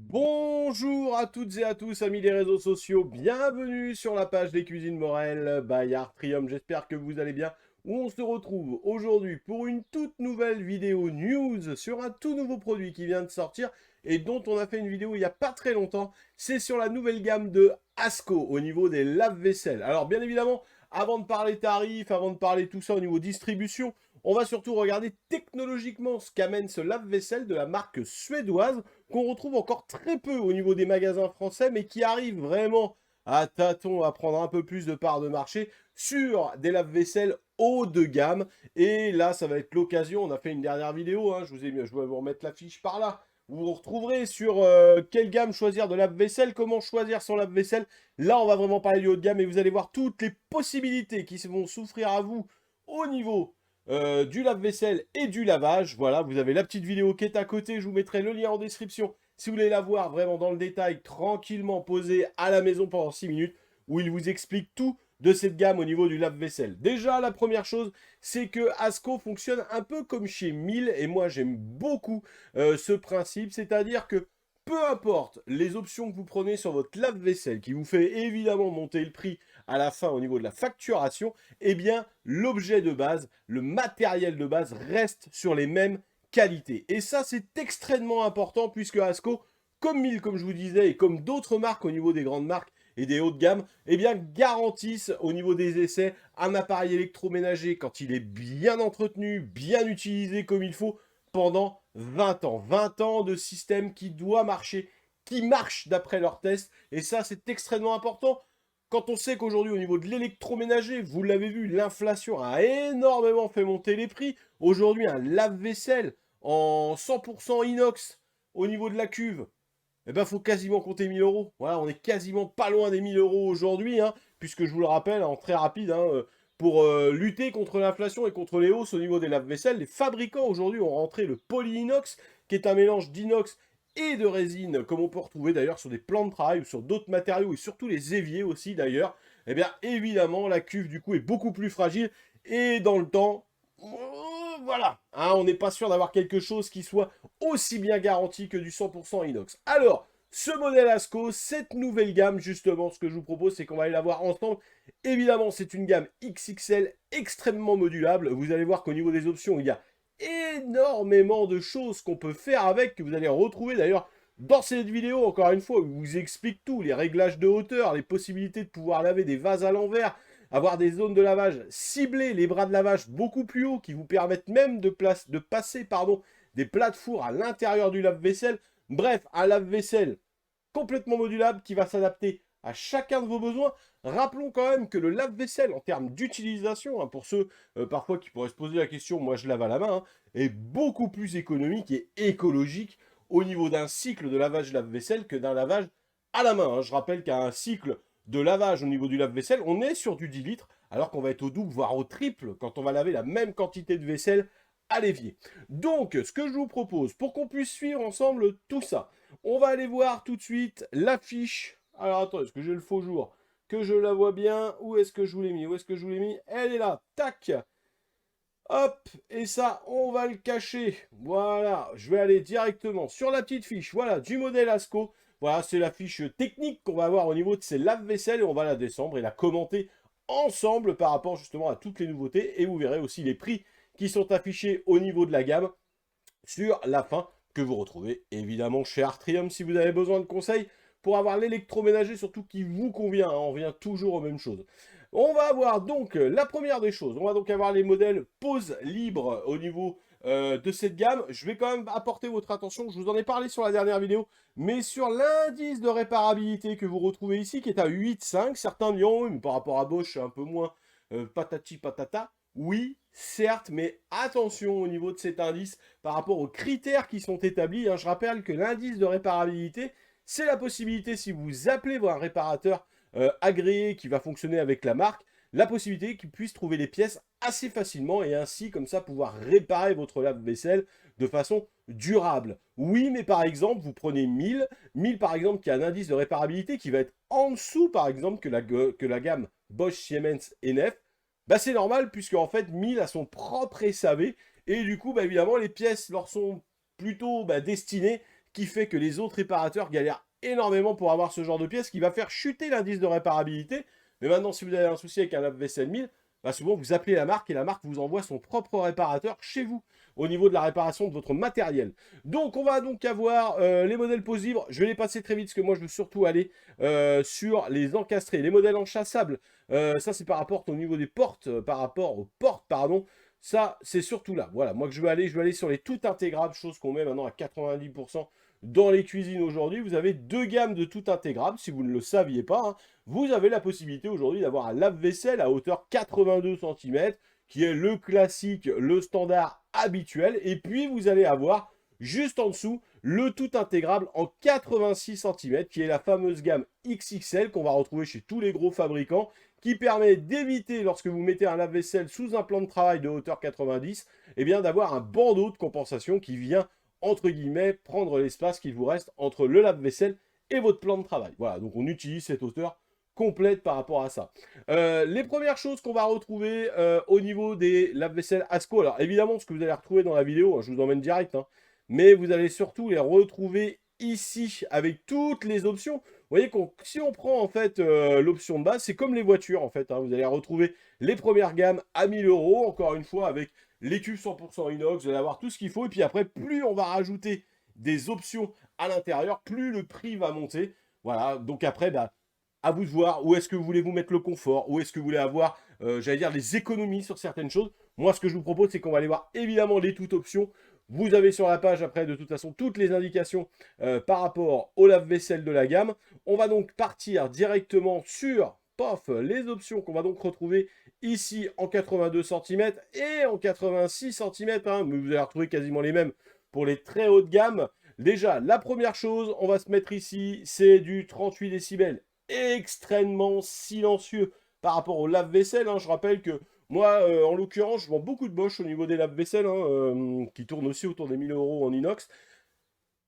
Bonjour à toutes et à tous, amis des réseaux sociaux. Bienvenue sur la page des cuisines Morel by Artrium. J'espère que vous allez bien. Où on se retrouve aujourd'hui pour une toute nouvelle vidéo news sur un tout nouveau produit qui vient de sortir et dont on a fait une vidéo il n'y a pas très longtemps. C'est sur la nouvelle gamme de Asco au niveau des lave-vaisselle. Alors bien évidemment, avant de parler tarifs, avant de parler tout ça au niveau distribution, on va surtout regarder technologiquement ce qu'amène ce lave-vaisselle de la marque suédoise qu'on retrouve encore très peu au niveau des magasins français, mais qui arrive vraiment à tâtons à prendre un peu plus de part de marché sur des lave-vaisselle haut de gamme. Et là, ça va être l'occasion, on a fait une dernière vidéo, hein, je vais vous remettre l'affiche par là. Vous retrouverez sur quelle gamme choisir de lave-vaisselle, comment choisir son lave-vaisselle. Là, on va vraiment parler du haut de gamme et vous allez voir toutes les possibilités qui vont s'offrir à vous au niveau du lave-vaisselle et du lavage. Voilà, vous avez la petite vidéo qui est à côté. Je vous mettrai le lien en description si vous voulez la voir vraiment dans le détail, tranquillement posée à la maison pendant 6 minutes, où il vous explique tout de cette gamme au niveau du lave-vaisselle. Déjà, la première chose, c'est que Asco fonctionne un peu comme chez Miele, et moi j'aime beaucoup ce principe, c'est-à-dire que peu importe les options que vous prenez sur votre lave-vaisselle, qui vous fait évidemment monter le prix à la fin au niveau de la facturation, eh bien l'objet de base, le matériel de base reste sur les mêmes qualités. Et ça c'est extrêmement important puisque Asco, comme Miele comme je vous disais, et comme d'autres marques au niveau des grandes marques et des hauts de gamme, eh bien garantissent au niveau des essais un appareil électroménager quand il est bien entretenu, bien utilisé comme il faut, pendant 20 ans. 20 ans de système qui doit marcher, qui marche d'après leurs tests. Et ça, c'est extrêmement important. Quand on sait qu'aujourd'hui, au niveau de l'électroménager, vous l'avez vu, l'inflation a énormément fait monter les prix. Aujourd'hui, un lave-vaisselle en 100% inox au niveau de la cuve, eh ben, faut quasiment compter 1000 euros. Voilà, on est quasiment pas loin des 1000 euros aujourd'hui, hein, puisque je vous le rappelle, en très rapide, hein, pour lutter contre l'inflation et contre les hausses au niveau des lave-vaisselle, les fabricants aujourd'hui ont rentré le poly-inox, qui est un mélange d'inox et de résine, comme on peut retrouver d'ailleurs sur des plans de travail ou sur d'autres matériaux, et surtout les éviers aussi d'ailleurs. Eh bien, évidemment, la cuve, du coup, est beaucoup plus fragile, et dans le temps, voilà, hein, on n'est pas sûr d'avoir quelque chose qui soit aussi bien garanti que du 100% inox. Alors, ce modèle Asco, cette nouvelle gamme, justement, ce que je vous propose, c'est qu'on va aller la voir ensemble. Évidemment, c'est une gamme XXL extrêmement modulable. Vous allez voir qu'au niveau des options, il y a énormément de choses qu'on peut faire avec, que vous allez retrouver d'ailleurs dans cette vidéo, encore une fois, où je vous explique tout, les réglages de hauteur, les possibilités de pouvoir laver des vases à l'envers, avoir des zones de lavage ciblées, les bras de lavage beaucoup plus hauts, qui vous permettent même de passer des plats de four à l'intérieur du lave-vaisselle. Bref, un lave-vaisselle complètement modulable qui va s'adapter à chacun de vos besoins. Rappelons quand même que le lave-vaisselle, en termes d'utilisation, hein, pour ceux parfois qui pourraient se poser la question, moi je lave à la main, hein, est beaucoup plus économique et écologique au niveau d'un cycle de lavage lave-vaisselle que d'un lavage à la main, hein. Je rappelle qu'un cycle de lavage au niveau du lave-vaisselle, on est sur du 10 litres, alors qu'on va être au double, voire au triple, quand on va laver la même quantité de vaisselle à l'évier. Donc, ce que je vous propose, pour qu'on puisse suivre ensemble tout ça, on va aller voir tout de suite l'affiche. Alors, attends, est-ce que j'ai le faux jour? Que je la vois bien. Où est-ce que je vous l'ai mis? Où est-ce que je vous l'ai mis? Elle est là. Tac. Hop. Et ça, on va le cacher. Voilà. Je vais aller directement sur la petite fiche. Voilà, du modèle Asco. Voilà, c'est la fiche technique qu'on va avoir au niveau de ces lave-vaisselle. Et on va la descendre et la commenter ensemble par rapport justement à toutes les nouveautés. Et vous verrez aussi les prix qui sont affichés au niveau de la gamme sur la fin que vous retrouvez évidemment chez Artrium si vous avez besoin de conseils pour avoir l'électroménager surtout qui vous convient, hein. On revient toujours aux mêmes choses. On va avoir donc la première des choses, on va donc avoir les modèles pose libre au niveau de cette gamme. Je vais quand même apporter votre attention, je vous en ai parlé sur la dernière vidéo, mais sur l'indice de réparabilité que vous retrouvez ici, qui est à 8,5, certains diront, oui, mais par rapport à Bosch, c'est un peu moins patati patata. Oui, certes, mais attention au niveau de cet indice par rapport aux critères qui sont établis, hein. Je rappelle que l'indice de réparabilité, c'est la possibilité, si vous appelez un réparateur agréé qui va fonctionner avec la marque, la possibilité qu'il puisse trouver les pièces assez facilement et ainsi, comme ça, pouvoir réparer votre lave-vaisselle de façon durable. Oui, mais par exemple, vous prenez 1000 par exemple, qui a un indice de réparabilité qui va être en dessous, par exemple, que la gamme Bosch, Siemens et Nef. Bah, c'est normal, puisque en fait, 1000 a son propre SAV, et du coup, bah, évidemment, les pièces leur sont plutôt destinées qui fait que les autres réparateurs galèrent énormément pour avoir ce genre de pièce qui va faire chuter l'indice de réparabilité. Mais maintenant, si vous avez un souci avec un lave-vaisselle 1000, bah souvent vous appelez la marque et la marque vous envoie son propre réparateur chez vous au niveau de la réparation de votre matériel. Donc on va donc avoir les modèles pose livre. Je vais les passer très vite parce que moi je veux surtout aller sur les encastrés, les modèles enchassables. Ça c'est par rapport au niveau des portes, par rapport aux portes, pardon. Ça c'est surtout là. Voilà, moi que je veux aller sur les tout intégrables, chose qu'on met maintenant à 90% dans les cuisines aujourd'hui. Vous avez deux gammes de tout intégrables, si vous ne le saviez pas. Hein. Vous avez la possibilité aujourd'hui d'avoir un lave-vaisselle à hauteur 82 cm, qui est le classique, le standard habituel. Et puis vous allez avoir juste en dessous le tout intégrable en 86 cm, qui est la fameuse gamme XXL qu'on va retrouver chez tous les gros fabricants, qui permet d'éviter, lorsque vous mettez un lave-vaisselle sous un plan de travail de hauteur 90, eh bien d'avoir un bandeau de compensation qui vient, entre guillemets, prendre l'espace qu'il vous reste entre le lave-vaisselle et votre plan de travail. Voilà, donc on utilise cette hauteur complète par rapport à ça. Les premières choses qu'on va retrouver au niveau des lave-vaisselle ASCO, alors évidemment, ce que vous allez retrouver dans la vidéo, hein, je vous emmène direct, hein, mais vous allez surtout les retrouver ici avec toutes les options. Vous voyez que si on prend en fait l'option de base, c'est comme les voitures en fait. Hein, vous allez retrouver les premières gammes à 1000 €, encore une fois avec les cubes 100% inox, vous allez avoir tout ce qu'il faut. Et puis après, plus on va rajouter des options à l'intérieur, plus le prix va monter. Voilà, donc après, bah, à vous de voir où est-ce que vous voulez vous mettre le confort, où est-ce que vous voulez avoir, j'allais dire, les économies sur certaines choses. Moi, ce que je vous propose, c'est qu'on va aller voir évidemment les toutes options. Vous avez sur la page, après, de toute façon, toutes les indications par rapport au lave-vaisselle de la gamme. On va donc partir directement sur, pof, les options qu'on va donc retrouver ici en 82 cm et en 86 cm. Hein, mais vous allez retrouver quasiment les mêmes pour les très hautes gammes. Déjà, la première chose, on va se mettre ici, c'est du 38 décibels extrêmement silencieux par rapport au lave-vaisselle. Hein. Je rappelle que moi, en l'occurrence, je vends beaucoup de Bosch au niveau des lave-vaisselle, hein, qui tournent aussi autour des 1000 € en inox.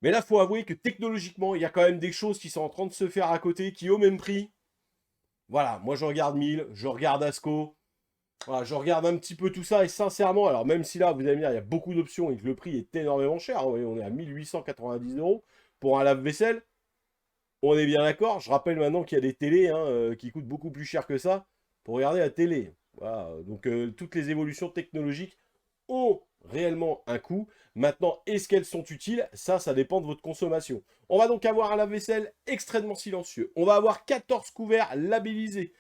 Mais là, il faut avouer que technologiquement, il y a quand même des choses qui sont en train de se faire à côté, qui au même prix. Voilà, moi je regarde 1000, je regarde ASCO, voilà, je regarde un petit peu tout ça, et sincèrement, alors même si là, vous allez me dire, il y a beaucoup d'options et que le prix est énormément cher, hein, on est à 1890 € pour un lave-vaisselle, on est bien d'accord. Je rappelle maintenant qu'il y a des télés hein, qui coûtent beaucoup plus cher que ça pour regarder la télé. Voilà. Donc toutes les évolutions technologiques ont réellement un coût. Maintenant, est-ce qu'elles sont utiles? Ça dépend de votre consommation. On va donc avoir un lave-vaisselle extrêmement silencieux. On va avoir 14 couverts labellisés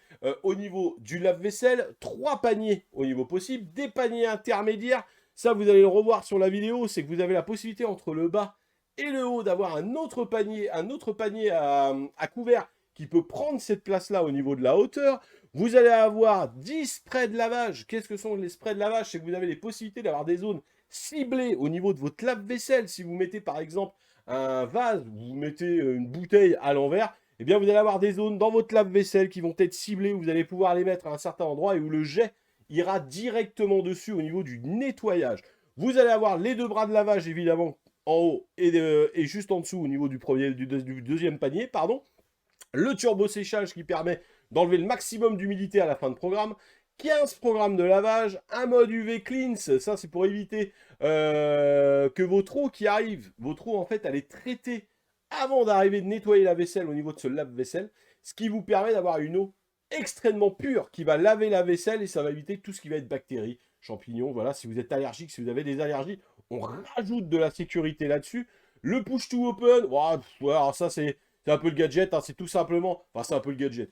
au niveau du lave-vaisselle, 3 paniers au niveau possible, des paniers intermédiaires. Ça, vous allez le revoir sur la vidéo, c'est que vous avez la possibilité entre le bas et le haut d'avoir un autre panier à couvert qui peut prendre cette place-là au niveau de la hauteur. Vous allez avoir 10 sprays de lavage. Qu'est-ce que sont les sprays de lavage? C'est que vous avez les possibilités d'avoir des zones ciblées au niveau de votre lave-vaisselle. Si vous mettez par exemple un vase, vous mettez une bouteille à l'envers, eh bien vous allez avoir des zones dans votre lave-vaisselle qui vont être ciblées, où vous allez pouvoir les mettre à un certain endroit et où le jet ira directement dessus au niveau du nettoyage. Vous allez avoir les deux bras de lavage évidemment en haut et juste en dessous au niveau du deuxième panier, pardon. Le turbo séchage qui permet d'enlever le maximum d'humidité à la fin de programme. 15 programmes de lavage, un mode UV Cleanse, ça c'est pour éviter que votre eau qui arrive, votre eau en fait elle est traitée avant d'arriver de nettoyer la vaisselle au niveau de ce lave-vaisselle, ce qui vous permet d'avoir une eau extrêmement pure qui va laver la vaisselle et ça va éviter tout ce qui va être bactéries, champignons, voilà, si vous êtes allergique, si vous avez des allergies, on rajoute de la sécurité là-dessus. Le push to open, alors ça c'est un peu le gadget, hein, c'est tout simplement, enfin c'est un peu le gadget.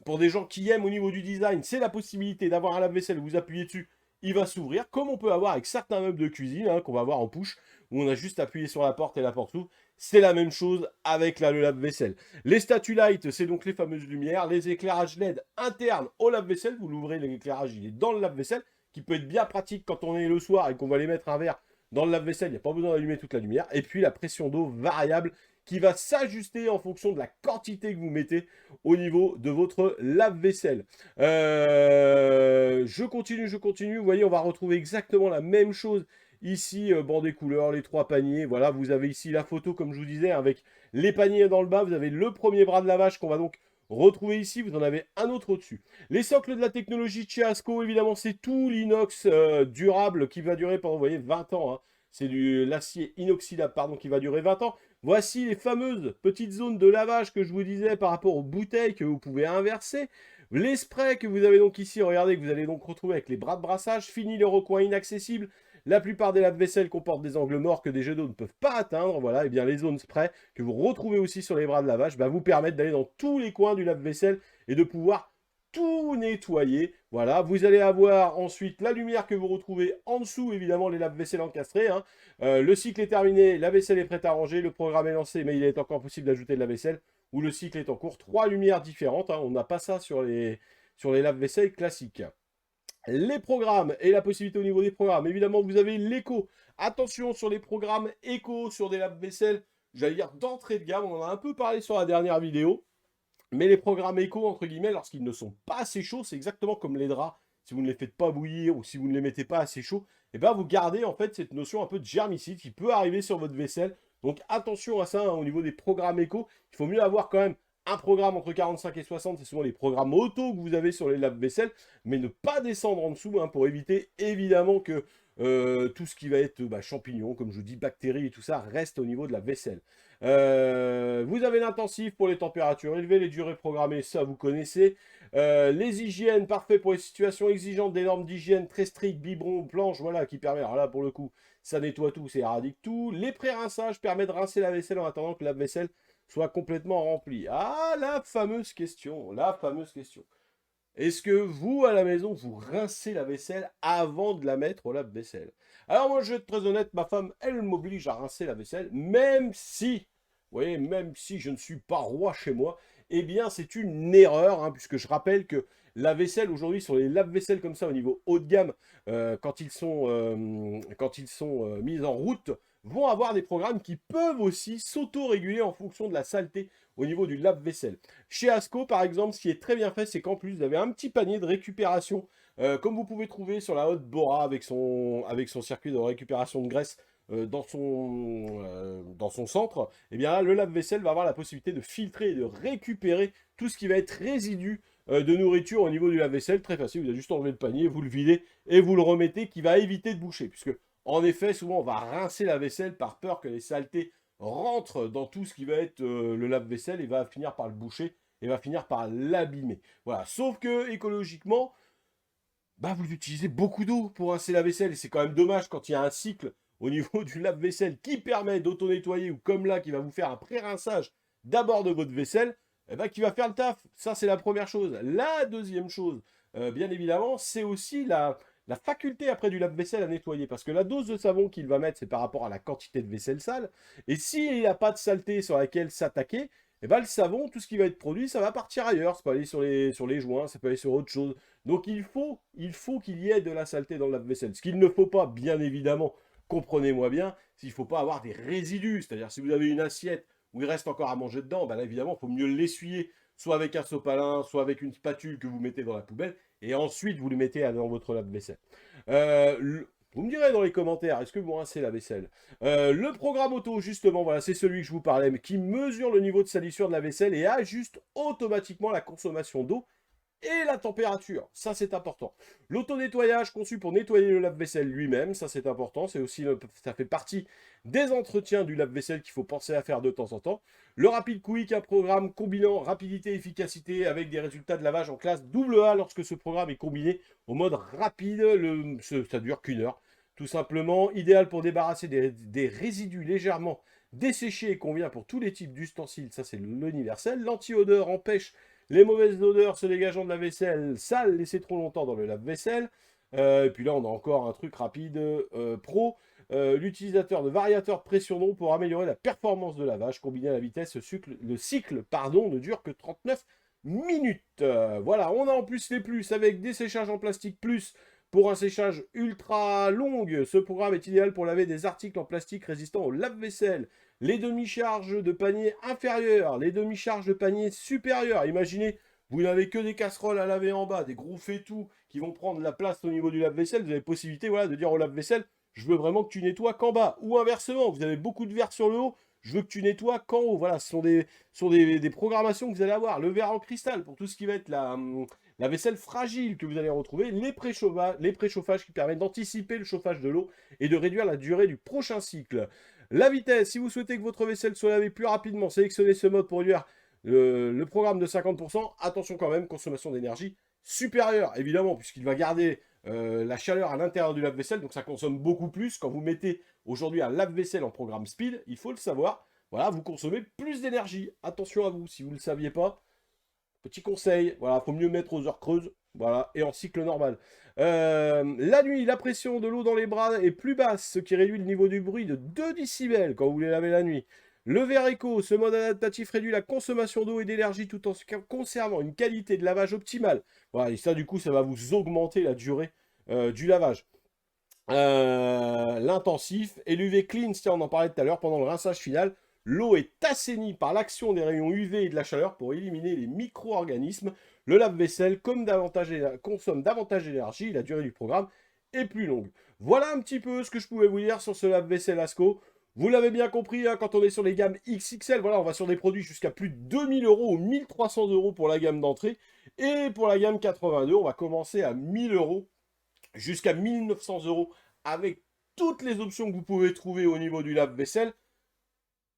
Pour des gens qui aiment au niveau du design, c'est la possibilité d'avoir un lave-vaisselle, vous appuyez dessus, il va s'ouvrir, comme on peut avoir avec certains meubles de cuisine, hein, qu'on va avoir en push, où on a juste appuyé sur la porte et la porte s'ouvre. C'est la même chose avec le lave-vaisselle. Les statues light, c'est donc les fameuses lumières, les éclairages LED internes au lave-vaisselle, vous l'ouvrez, l'éclairage il est dans le lave-vaisselle, qui peut être bien pratique quand on est le soir et qu'on va aller mettre un verre dans le lave-vaisselle, il n'y a pas besoin d'allumer toute la lumière. Et puis la pression d'eau variable qui va s'ajuster en fonction de la quantité que vous mettez au niveau de votre lave-vaisselle. Je continue. Vous voyez, on va retrouver exactement la même chose ici, banc des couleurs, les 3 paniers. Voilà, vous avez ici la photo, comme je vous disais, avec les paniers dans le bas. Vous avez le premier bras de lavage qu'on va donc retrouver ici. Vous en avez un autre au-dessus. Les socles de la technologie de chez ASCO, évidemment, c'est tout l'inox durable qui va durer pendant, vous voyez, 20 ans. Hein. C'est de l'acier inoxydable, pardon, qui va durer 20 ans. Voici les fameuses petites zones de lavage que je vous disais par rapport aux bouteilles que vous pouvez inverser. Les sprays que vous avez donc ici, regardez, que vous allez donc retrouver avec les bras de brassage. Fini les recoins inaccessibles. La plupart des lave-vaisselle comportent des angles morts que des jets d'eau ne peuvent pas atteindre. Voilà, et bien les zones spray que vous retrouvez aussi sur les bras de lavage vous permettent d'aller dans tous les coins du lave-vaisselle et de pouvoir tout nettoyer. Voilà, vous allez avoir ensuite la lumière que vous retrouvez en dessous, évidemment les lave-vaisselle encastrés. Le cycle est terminé, la vaisselle est prête à ranger, le programme est lancé, mais il est encore possible d'ajouter de la vaisselle ou le cycle est en cours. 3 lumières différentes, on n'a pas ça sur les lave-vaisselle classiques. Les programmes et la possibilité au niveau des programmes. Évidemment, vous avez l'éco. Attention sur les programmes éco, sur des lave-vaisselle, j'allais dire d'entrée de gamme. On en a un peu parlé sur la dernière vidéo. Mais les programmes éco, entre guillemets, lorsqu'ils ne sont pas assez chauds, c'est exactement comme les draps. Si vous ne les faites pas bouillir ou si vous ne les mettez pas assez chauds, et bien vous gardez en fait cette notion un peu de germicide qui peut arriver sur votre vaisselle. Donc attention à ça au niveau des programmes éco. Il faut mieux avoir quand même un programme entre 45 et 60, c'est souvent les programmes auto que vous avez sur les lave-vaisselle, mais ne pas descendre en dessous pour éviter évidemment que tout ce qui va être champignons, comme je vous dis, bactéries et tout ça, reste au niveau de la vaisselle. Vous avez l'intensif pour les températures élevées, les durées programmées, ça vous connaissez. Les hygiènes, parfait pour les situations exigeantes, des normes d'hygiène très strictes, biberon, planche, voilà, qui permet, alors là pour le coup, ça nettoie tout, ça éradique tout. Les pré-rinçages permettent de rincer la vaisselle en attendant que la vaisselle soit complètement remplie. Ah, la fameuse question, la fameuse question. Est-ce que vous, à la maison, vous rincez la vaisselle avant de la mettre au lave-vaisselle? Alors moi, je vais être très honnête, ma femme, elle m'oblige à rincer la vaisselle, même si, vous voyez, même si je ne suis pas roi chez moi, eh bien, c'est une erreur, puisque je rappelle que la vaisselle, aujourd'hui, sur les lave-vaisselle comme ça, au niveau haut de gamme, quand ils sont mis en route, vont avoir des programmes qui peuvent aussi s'auto-réguler en fonction de la saleté au niveau du lave-vaisselle. Chez Asco, par exemple, ce qui est très bien fait, c'est qu'en plus, vous avez un petit panier de récupération, comme vous pouvez trouver sur la haute Bora avec son circuit de récupération de graisse dans son centre. Et bien là, le lave-vaisselle va avoir la possibilité de filtrer et de récupérer tout ce qui va être résidu de nourriture au niveau du lave-vaisselle. Très facile, vous avez juste enlevé le panier, vous le videz et vous le remettez, qui va éviter de boucher. Puisque, en effet, souvent, on va rincer la vaisselle par peur que les saletés rentre dans tout ce qui va être le lave-vaisselle et va finir par le boucher et va finir par l'abîmer. Voilà, sauf que écologiquement, vous utilisez beaucoup d'eau pour rincer la vaisselle et c'est quand même dommage quand il y a un cycle au niveau du lave-vaisselle qui permet d'auto-nettoyer ou comme là qui va vous faire un pré-rinçage d'abord de votre vaisselle, qui va faire le taf. Ça, c'est la première chose. La deuxième chose, bien évidemment, c'est aussi la faculté après du lave-vaisselle à nettoyer. Parce que la dose de savon qu'il va mettre, c'est par rapport à la quantité de vaisselle sale. Et s'il n'y a pas de saleté sur laquelle s'attaquer, le savon, tout ce qui va être produit, ça va partir ailleurs. Ça peut aller sur les joints, ça peut aller sur autre chose. Donc il faut qu'il y ait de la saleté dans le lave-vaisselle. Ce qu'il ne faut pas, bien évidemment, comprenez-moi bien, c'est qu'il ne faut pas avoir des résidus. C'est-à-dire si vous avez une assiette où il reste encore à manger dedans, là évidemment, il faut mieux l'essuyer, soit avec un sopalin, soit avec une spatule que vous mettez dans la poubelle, et ensuite vous le mettez dans votre lave-vaisselle. Vous me direz dans les commentaires, est-ce que vous rincez la vaisselle? Le programme auto, justement, voilà, c'est celui que je vous parlais, mais qui mesure le niveau de salissure de la vaisselle et ajuste automatiquement la consommation d'eau et la température. Ça, c'est important. L'auto-nettoyage conçu pour nettoyer le lave-vaisselle lui-même, ça, c'est important. C'est aussi, ça fait partie des entretiens du lave-vaisselle qu'il faut penser à faire de temps en temps. Le Rapid Quick, un programme combinant rapidité et efficacité avec des résultats de lavage en classe AA lorsque ce programme est combiné au mode rapide. Ça dure qu'une heure. Tout simplement, idéal pour débarrasser des résidus légèrement desséchés et convient pour tous les types d'ustensiles. Ça, c'est l'universel. L'anti-odeur empêche les mauvaises odeurs se dégageant de la vaisselle sale laissée trop longtemps dans le lave-vaisselle. Et puis là, on a encore un truc rapide pro. L'utilisateur de variateur de pression d'eau pour améliorer la performance de lavage. Combiné à la vitesse, le cycle ne dure que 39 minutes. Voilà, on a en plus les plus avec des séchages en plastique plus pour un séchage ultra long. Ce programme est idéal pour laver des articles en plastique résistants au lave-vaisselle. Les demi-charges de panier inférieurs, les demi-charges de panier supérieurs. Imaginez, vous n'avez que des casseroles à laver en bas, des gros fétous qui vont prendre la place au niveau du lave-vaisselle. Vous avez possibilité de dire au lave-vaisselle, je veux vraiment que tu nettoies qu'en bas. Ou inversement, vous avez beaucoup de verre sur le haut, je veux que tu nettoies qu'en haut. Voilà, ce sont des programmations que vous allez avoir. Le verre en cristal pour tout ce qui va être la vaisselle fragile que vous allez retrouver, les préchauffages qui permettent d'anticiper le chauffage de l'eau et de réduire la durée du prochain cycle. La vitesse, si vous souhaitez que votre vaisselle soit lavée plus rapidement, sélectionnez ce mode pour réduire le programme de 50%. Attention quand même, consommation d'énergie supérieure, évidemment, puisqu'il va garder la chaleur à l'intérieur du lave-vaisselle, donc ça consomme beaucoup plus. Quand vous mettez aujourd'hui un lave-vaisselle en programme speed, il faut le savoir, voilà, vous consommez plus d'énergie. Attention à vous, si vous ne le saviez pas, petit conseil, voilà, faut mieux mettre aux heures creuses, voilà, et en cycle normal. La nuit, la pression de l'eau dans les bras est plus basse, ce qui réduit le niveau du bruit de 2 décibels quand vous les lavez la nuit. Le verre éco, ce mode adaptatif réduit la consommation d'eau et d'énergie tout en conservant une qualité de lavage optimale. Voilà, et ça, du coup, ça va vous augmenter la durée du lavage. L'intensif et l'UV Clean, on en parlait tout à l'heure, pendant le rinçage final, l'eau est assainie par l'action des rayons UV et de la chaleur pour éliminer les micro-organismes. Le lave-vaisselle consomme davantage d'énergie, la durée du programme est plus longue. Voilà un petit peu ce que je pouvais vous dire sur ce lave-vaisselle ASCO. Vous l'avez bien compris, hein, quand on est sur les gammes XXL, voilà, on va sur des produits jusqu'à plus de 2000 € ou 1300 € pour la gamme d'entrée. Et pour la gamme 82, on va commencer à 1000 € jusqu'à 1900 € avec toutes les options que vous pouvez trouver au niveau du lave-vaisselle.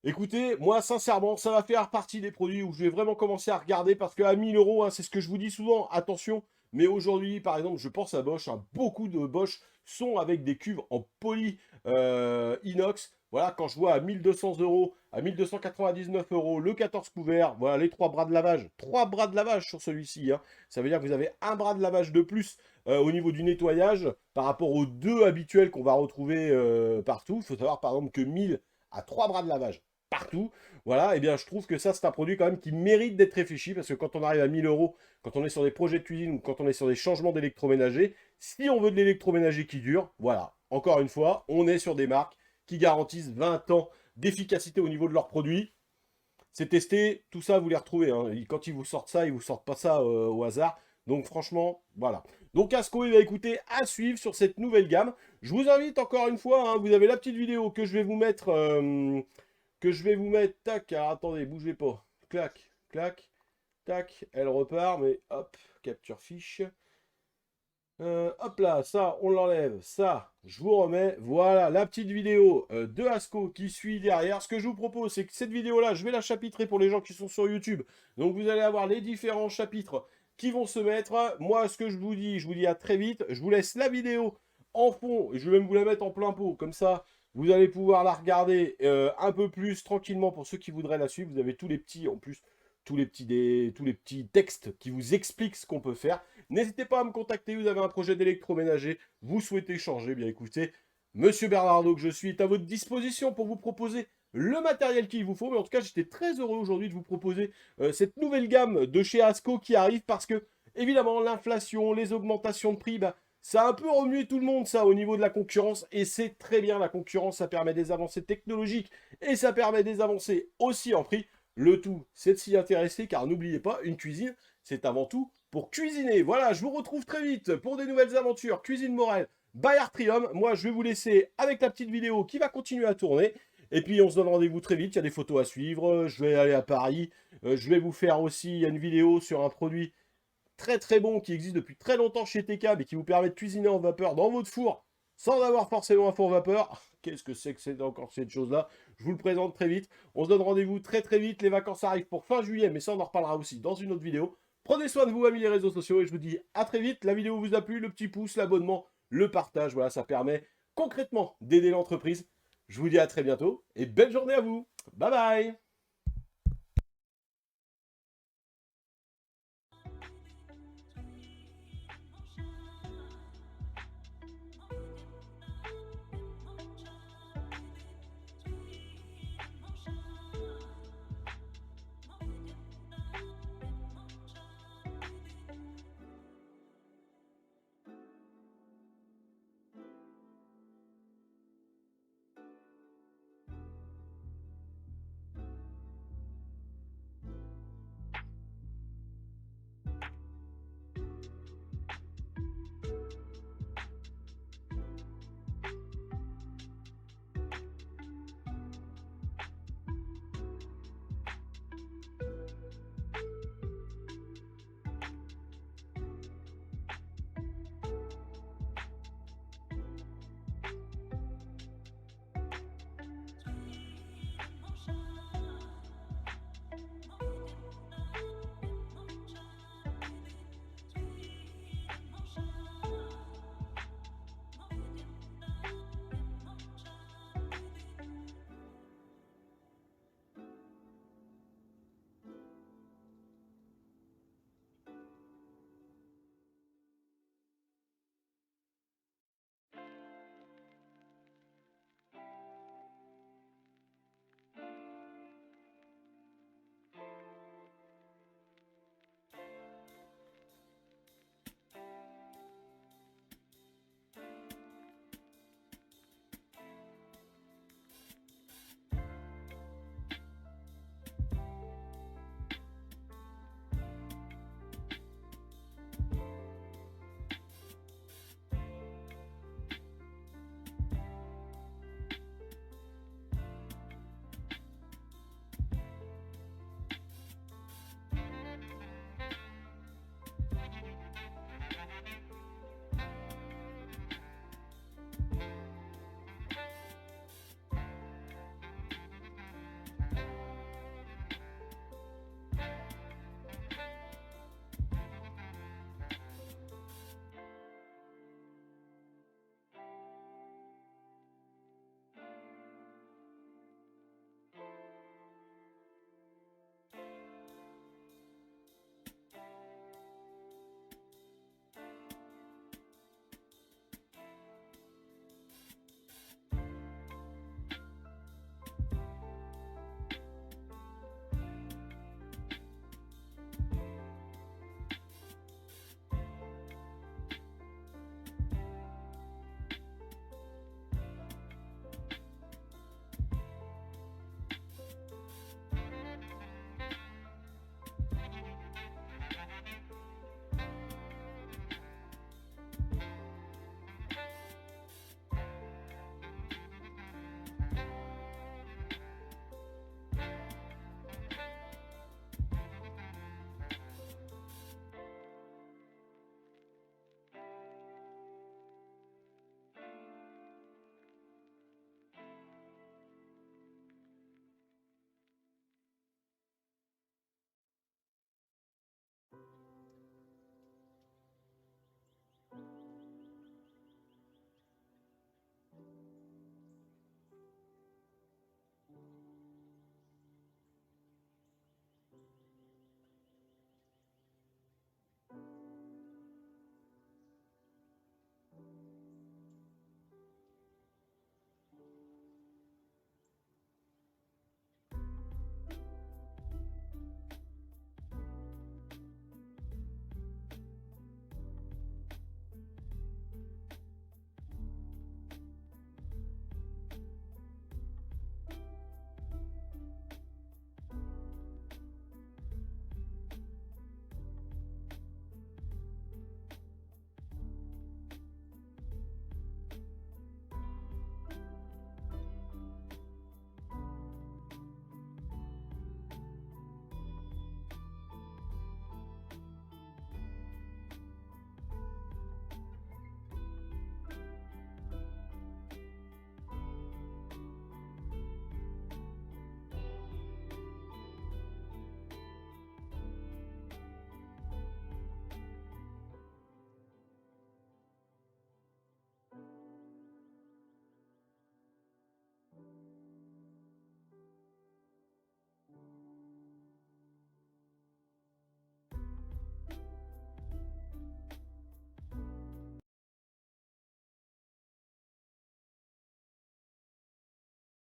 Écoutez, moi sincèrement, ça va faire partie des produits où je vais vraiment commencer à regarder parce qu'à 1000 €, hein, c'est ce que je vous dis souvent, attention. Mais aujourd'hui, par exemple, je pense à Bosch, hein, beaucoup de Bosch sont avec des cuves en poly inox. Voilà, quand je vois à 1200 €, à 1299 € le 14 couverts, voilà les 3 bras de lavage. 3 bras de lavage sur celui-ci, hein. Ça veut dire que vous avez un bras de lavage de plus au niveau du nettoyage par rapport aux 2 habituels qu'on va retrouver partout. Il faut savoir par exemple que 1000 a 3 bras de lavage partout. Voilà, et bien je trouve que ça c'est un produit quand même qui mérite d'être réfléchi parce que quand on arrive à 1000 €, quand on est sur des projets de cuisine ou quand on est sur des changements d'électroménager, si on veut de l'électroménager qui dure, voilà, encore une fois, on est sur des marques qui garantissent 20 ans d'efficacité au niveau de leurs produits. C'est testé, tout ça vous les retrouvez, hein. Quand ils vous sortent ça, ils vous sortent pas ça au hasard. Donc franchement, voilà. Donc Asco, il va écouter à suivre sur cette nouvelle gamme. Je vous invite encore une fois, hein, vous avez la petite vidéo que je vais vous mettre, tac, alors attendez, bougez pas, clac, clac, tac, elle repart, mais hop, capture fiche. Hop là, ça, on l'enlève, ça, je vous remets, voilà, la petite vidéo de Asco qui suit derrière. Ce que je vous propose, c'est que cette vidéo-là, je vais la chapitrer pour les gens qui sont sur YouTube. Donc vous allez avoir les différents chapitres qui vont se mettre. Moi, ce que je vous dis à très vite. Je vous laisse la vidéo en fond, et je vais même vous la mettre en plein pot, comme ça, vous allez pouvoir la regarder un peu plus tranquillement pour ceux qui voudraient la suivre. Vous avez tous les petits, en plus, tous les petits textes qui vous expliquent ce qu'on peut faire. N'hésitez pas à me contacter, vous avez un projet d'électroménager, vous souhaitez changer, bien écoutez, Monsieur Bernardo que je suis est à votre disposition pour vous proposer le matériel qu'il vous faut. Mais en tout cas, j'étais très heureux aujourd'hui de vous proposer cette nouvelle gamme de chez Asco qui arrive parce que, évidemment, l'inflation, les augmentations de prix, bah, ça a un peu remué tout le monde, ça, au niveau de la concurrence. Et c'est très bien, la concurrence, ça permet des avancées technologiques et ça permet des avancées aussi en prix. Le tout, c'est de s'y intéresser, car n'oubliez pas, une cuisine, c'est avant tout pour cuisiner. Voilà, je vous retrouve très vite pour des nouvelles aventures. Cuisine Morel, by Artrium. Moi, je vais vous laisser avec la petite vidéo qui va continuer à tourner. Et puis, on se donne rendez-vous très vite. Il y a des photos à suivre. Je vais aller à Paris. Je vais vous faire aussi une vidéo sur un produit très très bon qui existe depuis très longtemps chez TK, mais qui vous permet de cuisiner en vapeur dans votre four sans avoir forcément un four vapeur. Qu'est-ce que c'est encore cette chose-là? Je vous le présente très vite. On se donne rendez-vous très très vite. Les vacances arrivent pour fin juillet, mais ça on en reparlera aussi dans une autre vidéo. Prenez soin de vous, amis les réseaux sociaux, et je vous dis à très vite. La vidéo vous a plu, le petit pouce, l'abonnement, le partage, voilà, ça permet concrètement d'aider l'entreprise. Je vous dis à très bientôt, et belle journée à vous. Bye bye.